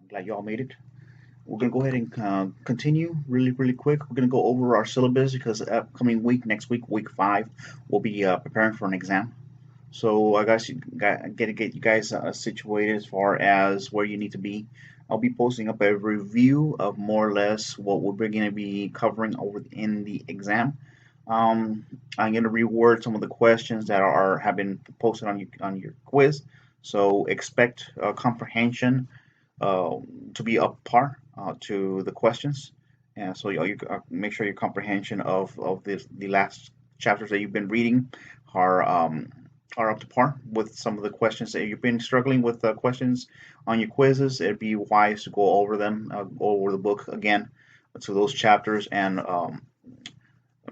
Glad you all made it. We're gonna go ahead and continue really quick. We're gonna go over our syllabus because upcoming week, next week, week 5, we'll be preparing for an exam. So I guess you got to get you guys situated as far as where you need to be. I'll be posting up a review of more or less what we're going to be covering over in the exam. Um, I'm going to reword some of the questions that are have been posted on your quiz. So expect comprehension uh, to be up par to the questions, and so make sure your comprehension of the last chapters that you've been reading are um, are up to par with some of the questions that you've been struggling with. Questions on your quizzes, it'd be wise to go over them, go over the book again to those chapters, and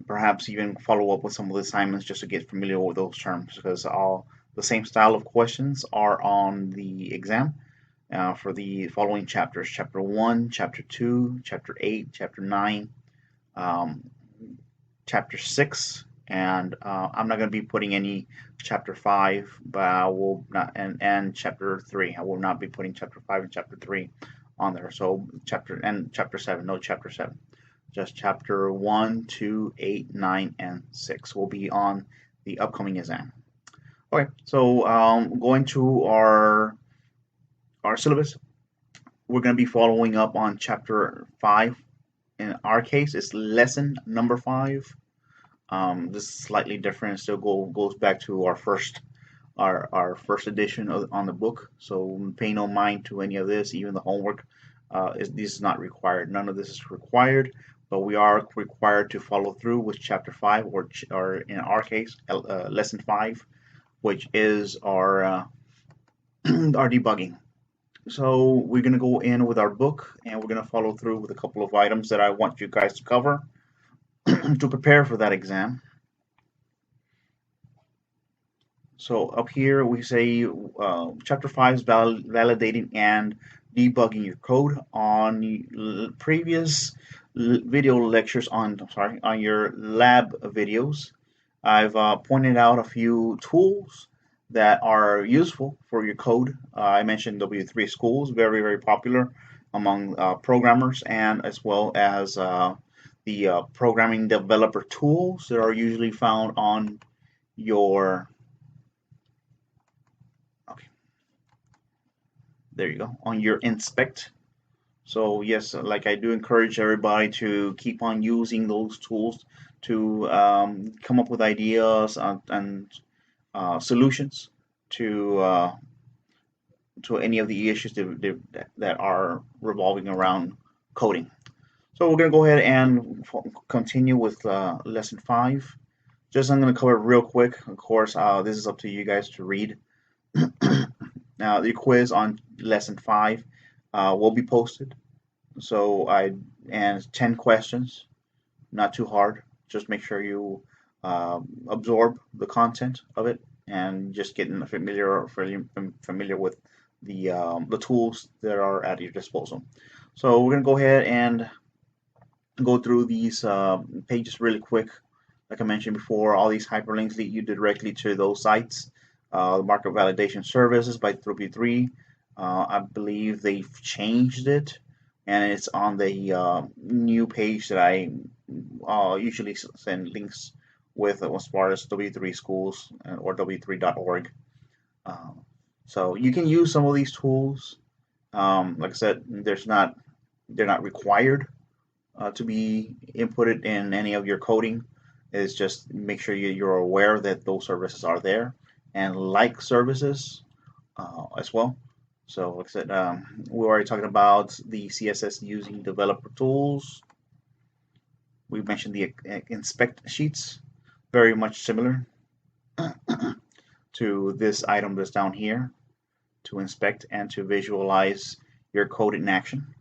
perhaps even follow up with some of the assignments just to get familiar with those terms because all the same style of questions are on the exam for the following chapters: Chapter 1, Chapter 2, Chapter 8, Chapter 9, um, Chapter 6, and I'm not going to be putting any Chapter 5, but I will not, and Chapter 3. I will not be putting Chapter 5 and Chapter 3 on there. So, Chapter 7, no Chapter 7. Just Chapter 1, 2, 8, 9, and 6 will be on the upcoming exam. Okay, so going to our syllabus, we're going to be following up on chapter 5. In our case, it's lesson number 5. This is slightly different. Still goes back to our first edition on the book. So pay no mind to any of this. Even the homework this is not required. None of this is required. But we are required to follow through with chapter 5, or in our case, lesson 5, which is our debugging. So we're going to go in with our book and we're going to follow through with a couple of items that I want you guys to cover to prepare for that exam. So up here we say chapter 5 is validating and debugging your code. On previous video lectures on your lab videos, I've pointed out a few tools that are useful for your code. I mentioned W3 schools, very popular among programmers, and as well as the programming developer tools that are usually found on your okay, there you go, on your inspect. So yes, like I do encourage everybody to keep on using those tools to come up with ideas and solutions to any of the issues that are revolving around coding. So we're going to go ahead and continue with lesson 5. Just I'm going to cover it real quick. Of course, this is up to you guys to read. Now the quiz on lesson 5 will be posted. So and 10 questions, not too hard. Just make sure you absorb the content of it and just getting familiar with the tools that are at your disposal. So we're gonna go ahead and go through these pages really quick. Like I mentioned before, all these hyperlinks lead you directly to those sites. The market validation services by W3. I believe they've changed it, and it's on the new page that I usually send links with as far as W3 schools or W3.org. Uh, so you can use some of these tools. Like I said, they're not required to be inputted in any of your coding. It's just make sure you're aware that those services are there and like services as well. So, like I said, we already talked about the CSS using developer tools. We mentioned the inspect sheets, very much similar to this item that's down here to inspect and to visualize your code in action.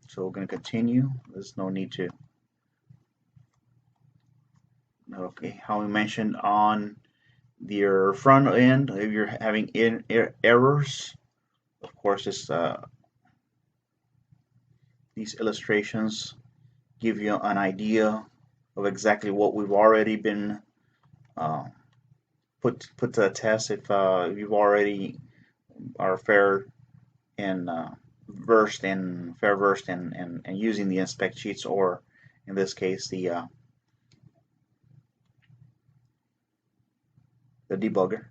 So we're going to continue. There's no need to. Okay, how we mentioned on your front end, if you're having errors, of course, these illustrations give you an idea of exactly what we've already been uh, put to the test. If you've already are fair in fair versed and using the inspect sheets, or in this case the debugger.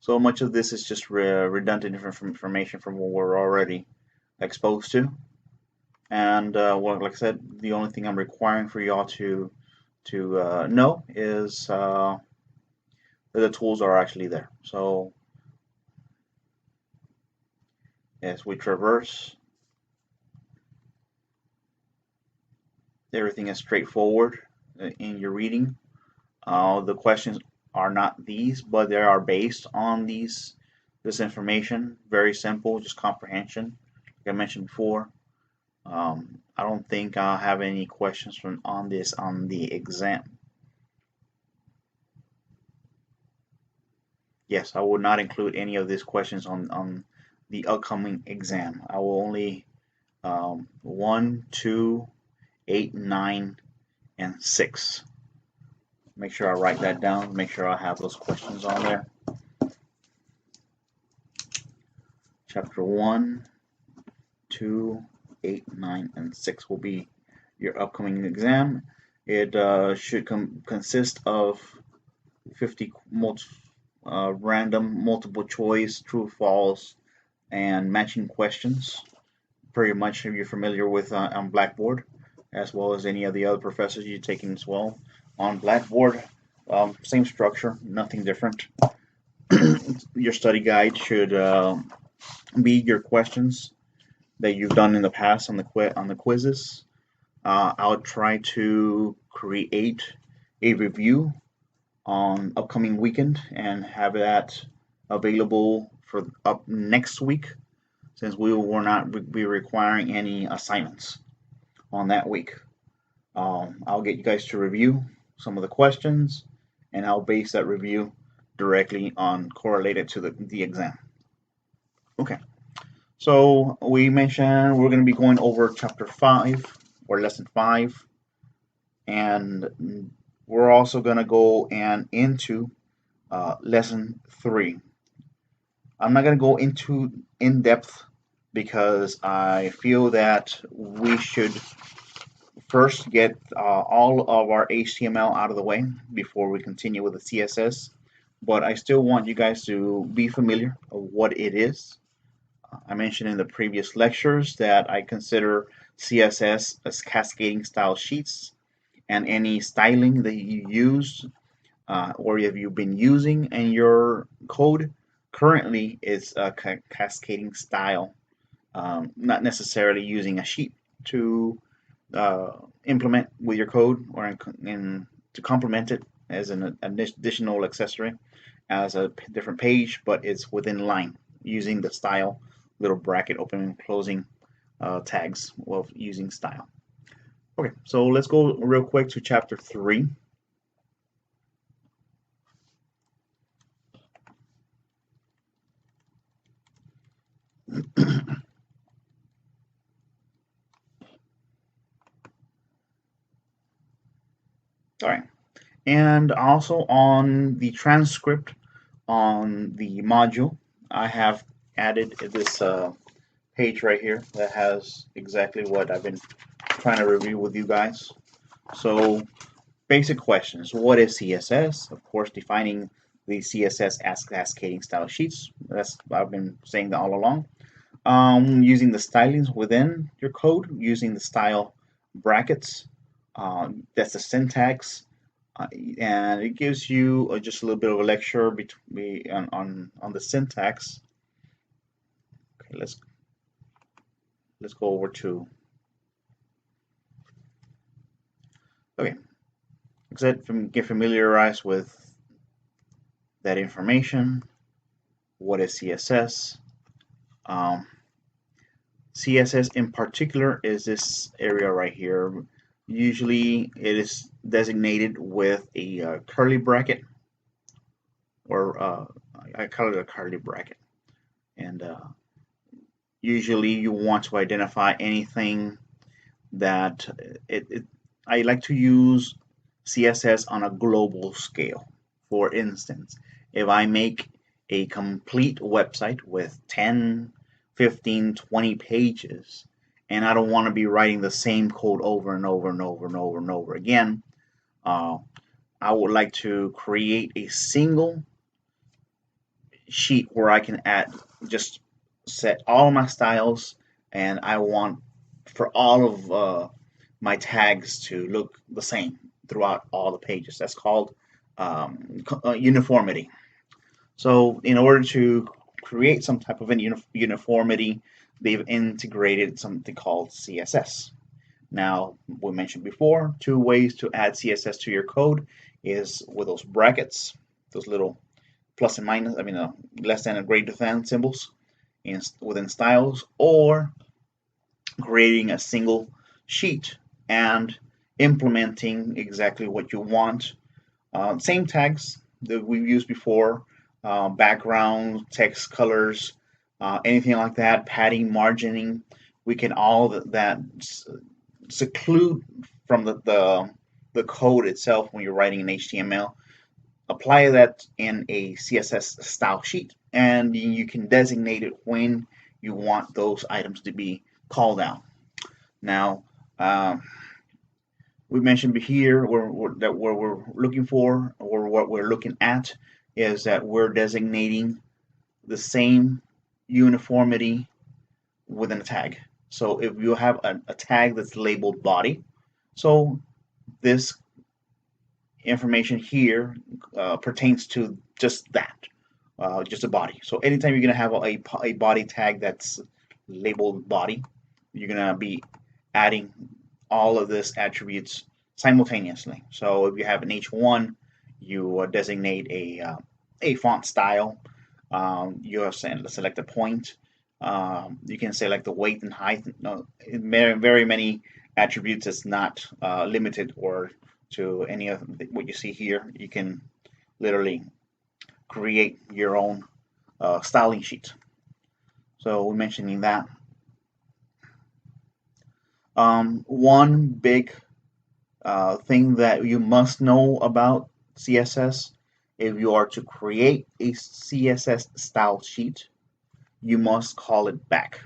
So much of this is just redundant information from what we're already exposed to. And well, like I said, the only thing I'm requiring for y'all to know is that the tools are actually there. So as we traverse, everything is straightforward in your reading. The questions are not these, but they are based on this information. Very simple, just comprehension, like I mentioned before. I don't think I'll have any questions on this on the exam. Yes, I will not include any of these questions on the upcoming exam. I will only 1, 2, 8, 9, and 6. Make sure I write that down. Make sure I have those questions on there. Chapter 1, 2, 8, 9, and 6 will be your upcoming exam. It should consist of 50 random multiple choice, true, false, and matching questions. Pretty much if you're familiar with on Blackboard, as well as any of the other professors you're taking as well on Blackboard. Same structure, nothing different. Your study guide should be your questions that you've done in the past on the quizzes. I'll try to create a review on upcoming weekend and have that available for up next week, since we will not be requiring any assignments on that week. I'll get you guys to review some of the questions, and I'll base that review directly on correlated to the exam. Okay, so we mentioned we're going to be going over chapter 5 or lesson 5, and we're also going to go into lesson 3. I'm not going to go into in depth because I feel that we should first get all of our HTML out of the way before we continue with the CSS. But I still want you guys to be familiar of what it is. I mentioned in the previous lectures that I consider CSS as cascading style sheets, and any styling that you use or if you've been using in your code currently is a cascading style, not necessarily using a sheet to implement with your code or to complement it as an additional accessory as a different page, but it's within line using the style little bracket opening and closing tags of using style. Okay, so let's go real quick to chapter 3. All right, and also on the transcript on the module, I have added this page right here that has exactly what I've been trying to review with you guys. So basic questions. What is CSS? Of course, defining the CSS as cascading style sheets. That's I've been saying that all along. Using the stylings within your code, using the style brackets. That's the syntax, and it gives you just a little bit of a lecture on the syntax. Okay, let's go over to. Okay, get familiarized with that information. What is CSS? CSS in particular is this area right here. Usually it is designated with a curly bracket, or I call it a curly bracket. And usually you want to identify anything that I like to use CSS on a global scale. For instance, If I make a complete website with 10, 15, 20 pages, and I don't want to be writing the same code over and over and over and over and over again, uh, I would like to create a single sheet where I can add, just set all my styles, and I want for all of my tags to look the same throughout all the pages. That's called uniformity. So in order to create some type of uniformity, they've integrated something called CSS. Now, we mentioned before, two ways to add CSS to your code is with those brackets, those little plus and minus, less than and greater than symbols within styles, or creating a single sheet and implementing exactly what you want. Same tags that we've used before, background, text colors, anything like that, padding, margining. We can all that seclude from the code itself when you're writing in HTML. Apply that in a CSS style sheet, and you can designate it when you want those items to be called out. Now, we mentioned here that what we're looking for, or what we're looking at, is that we're designating the same uniformity within a tag. So if you have a tag that's labeled body, so this information here pertains to just that, just a body. So anytime you're going to have a body tag that's labeled body, you're going to be adding all of this attributes simultaneously. So if you have an H1, you designate a font style. You select a point. You can select the weight and height. No, very many attributes. It's not limited or to any of what you see here. You can literally create your own styling sheet. So we're mentioning that. One big thing that you must know about CSS, if you are to create a CSS style sheet, you must call it back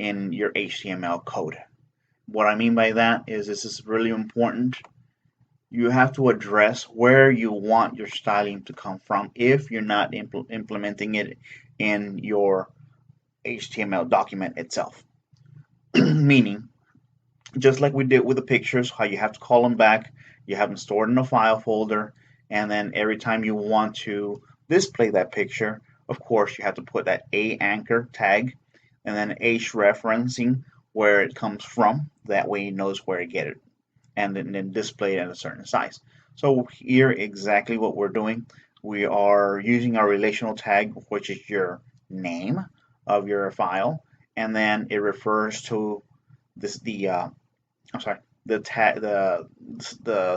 in your HTML code. What I mean by that is this is really important. You have to address where you want your styling to come from if you're not implementing it in your HTML document itself. Meaning, just like we did with the pictures, how you have to call them back, you have them stored in a file folder, and then every time you want to display that picture, of course, you have to put that A anchor tag and then H referencing where it comes from. That way it knows where to get it, and then display it at a certain size. So here, exactly what we're doing, we are using our relational tag, which is your name of your file, and then it refers to the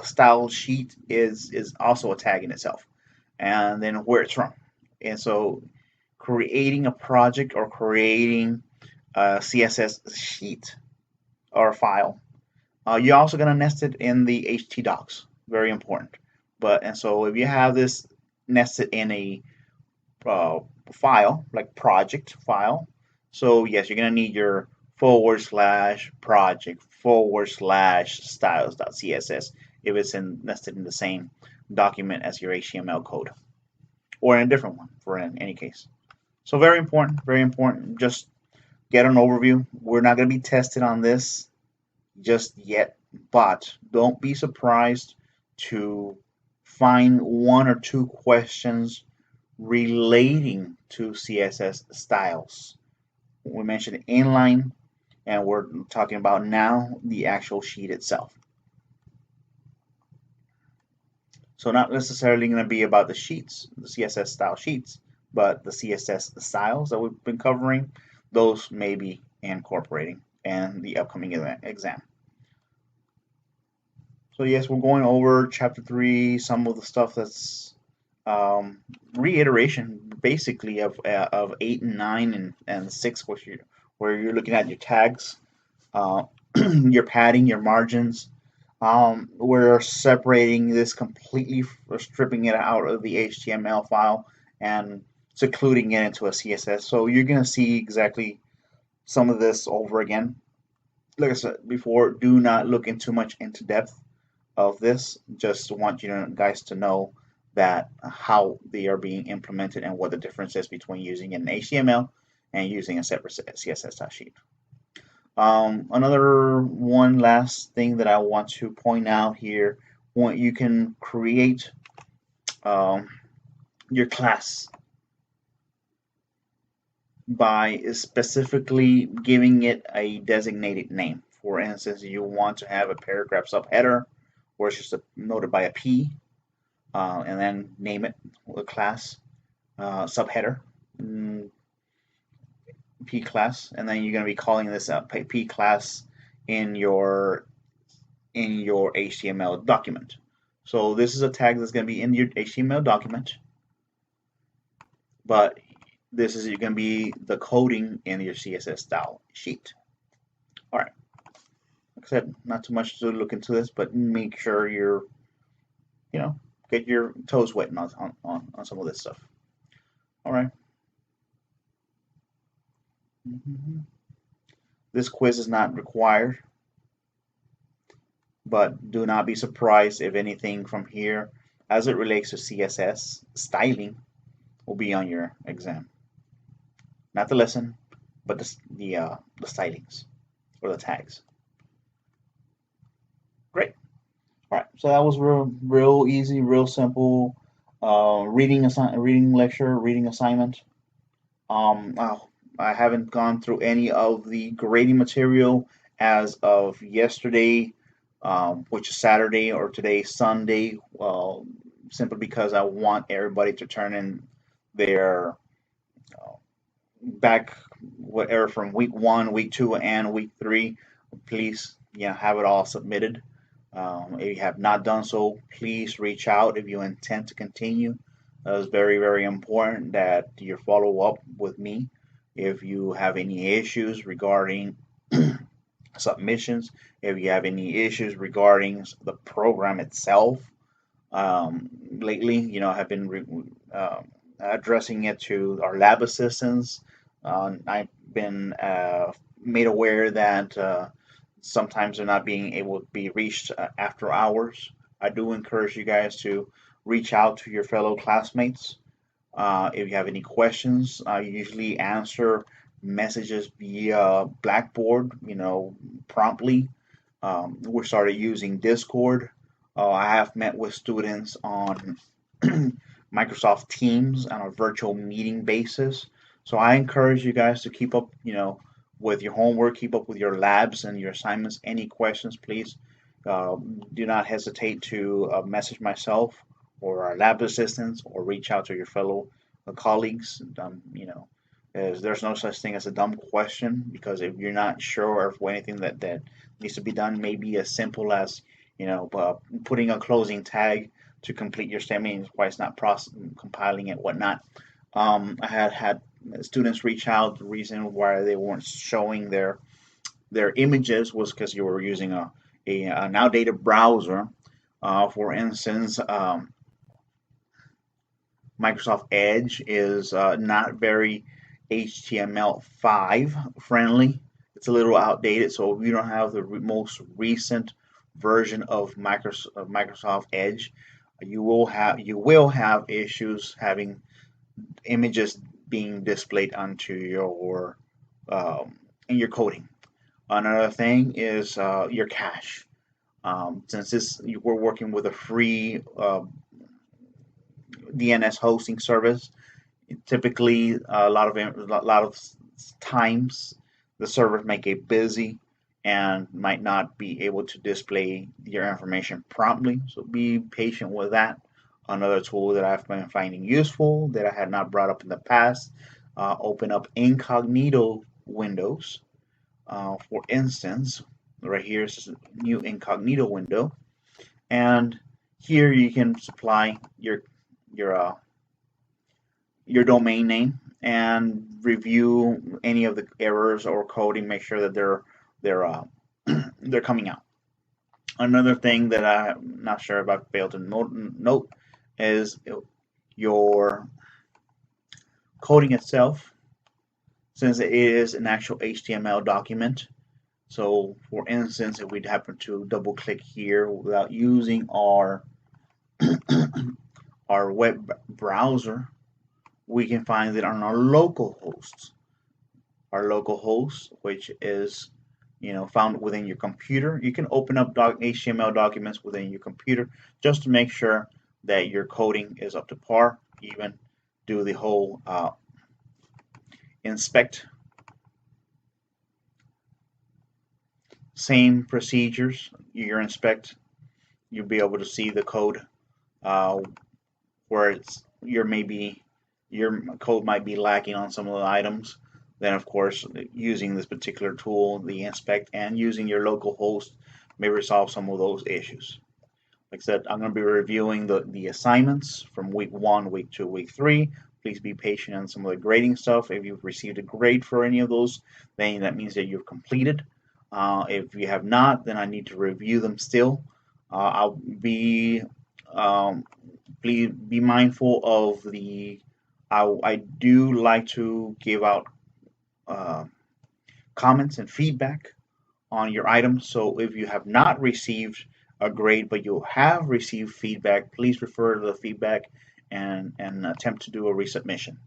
style sheet is also a tag in itself, and then where it's from. And so creating a project or creating a CSS sheet or file, you're also going to nest it in the htdocs. Very important. And so if you have this nested in a file, like project file, so yes, you're going to need your /project/styles.css if it's nested in the same document as your HTML code, or in a different one for any case. So very important, very important. Just get an overview. We're not going to be tested on this just yet, but don't be surprised to find one or two questions relating to CSS styles. We mentioned inline, and we're talking about now the actual sheet itself. So not necessarily going to be about the sheets, the CSS style sheets, but the CSS styles that we've been covering, those may be incorporating in the upcoming exam. So yes, we're going over chapter 3, some of the stuff that's reiteration basically of 8 and 9 and 6, where you're looking at your tags, your padding, your margins. We're separating this completely, stripping it out of the HTML file and secluding it into a CSS. So you're gonna see exactly some of this over again. Like I said before, do not look in too much into depth of this. Just want you guys to know that how they are being implemented and what the difference is between using an HTML and using a separate CSS sheet. Another one last thing that I want to point out here, when you can create um, your class by specifically giving it a designated name. For instance, you want to have a paragraph subheader, or it's just noted by a P, and then name it a class subheader, P class, and then you're going to be calling this P class in your HTML document. So this is a tag that's going to be in your HTML document, but this is going to be the coding in your CSS style sheet. All right. Like I said, not too much to look into this, but make sure you're, get your toes wet on some of this stuff. All right. This quiz is not required, but do not be surprised if anything from here, as it relates to CSS styling, will be on your exam. Not the lesson, but the stylings or the tags. Great. All right. So that was real easy, real simple. Reading lecture, reading assignment. Oh, I haven't gone through any of the grading material as of yesterday, which is Saturday, or today, Sunday. Simply because I want everybody to turn in their back whatever from week 1, week 2, and week 3. Please, have it all submitted. If you have not done so, please reach out if you intend to continue. It's very, very important that you follow up with me if you have any issues regarding submissions, if you have any issues regarding the program itself. Lately, I've been addressing it to our lab assistants. I've been made aware that sometimes they're not being able to be reached after hours. I do encourage you guys to reach out to your fellow classmates. If you have any questions, I usually answer messages via Blackboard, promptly. We started using Discord. I have met with students on Microsoft Teams on a virtual meeting basis. So I encourage you guys to keep up, with your homework, keep up with your labs and your assignments. Any questions, please do not hesitate to message myself or our lab assistants, or reach out to your fellow colleagues. There's no such thing as a dumb question, because if you're not sure of anything that needs to be done, maybe as simple as putting a closing tag to complete your statement, why it's not compiling it, whatnot. I had students reach out. The reason why they weren't showing their images was because you were using an outdated browser. For instance, Microsoft Edge is not very HTML5 friendly. It's a little outdated, so if you don't have the most recent version of Microsoft Edge, you will have issues having images being displayed onto your in your coding. Another thing is your cache. Since we're working with a free DNS hosting service, typically a lot of times the servers may get busy and might not be able to display your information promptly. So be patient with that. Another tool that I've been finding useful that I had not brought up in the past, open up incognito windows. For instance, right here is a new incognito window, and here you can supply your your domain name and review any of the errors or coding. Make sure that they're they're coming out. Another thing that I'm not sure about, failed to note is your coding itself, since it is an actual HTML document. So for instance, if we happen to double click here without using our web browser, we can find it on our local host. Our local host, which is found within your computer. You can open up HTML documents within your computer just to make sure that your coding is up to par. Even do the whole inspect. Same procedures. You inspect. You'll be able to see the code uh, where your code might be lacking on some of the items. Then, of course, using this particular tool, the inspect, and using your local host may resolve some of those issues. Like I said, I'm going to be reviewing the assignments from week 1, week 2, week 3. Please be patient on some of the grading stuff. If you've received a grade for any of those, then that means that you've completed. If you have not, then I need to review them still. I'll be please be mindful of I do like to give out uh, comments and feedback on your items. So if you have not received a grade, but you have received feedback, please refer to the feedback and attempt to do a resubmission.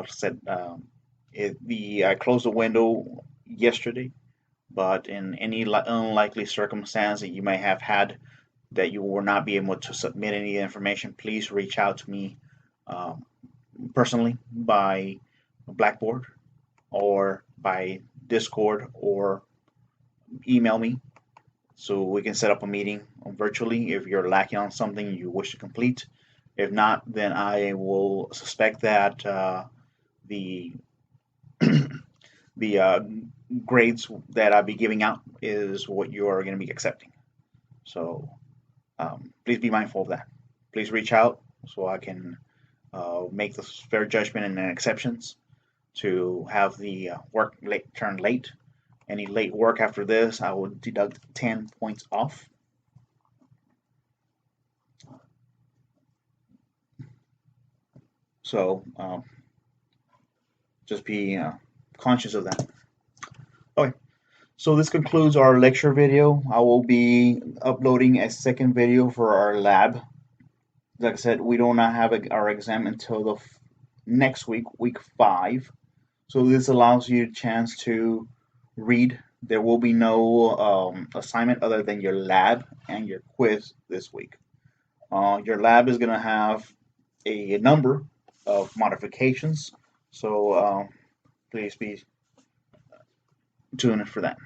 Said I closed the window yesterday, but in any unlikely circumstance that you may have had that you will not be able to submit any information, please reach out to me um, personally by Blackboard or by Discord or email me so we can set up a meeting virtually if you're lacking on something you wish to complete. If not, then I will suspect that the the grades that I'll be giving out is what you are going to be accepting. So please be mindful of that. Please reach out so I can make the fair judgment and exceptions to have the work turn late. Any late work after this, I will deduct 10 points off. So just be conscious of that. Okay, so this concludes our lecture video. I will be uploading a second video for our lab. Like I said, we do not have our exam until the next week, week 5. So this allows you a chance to read. There will be no assignment other than your lab and your quiz this week. Your lab is going to have a number of modifications, so please be tuned for that.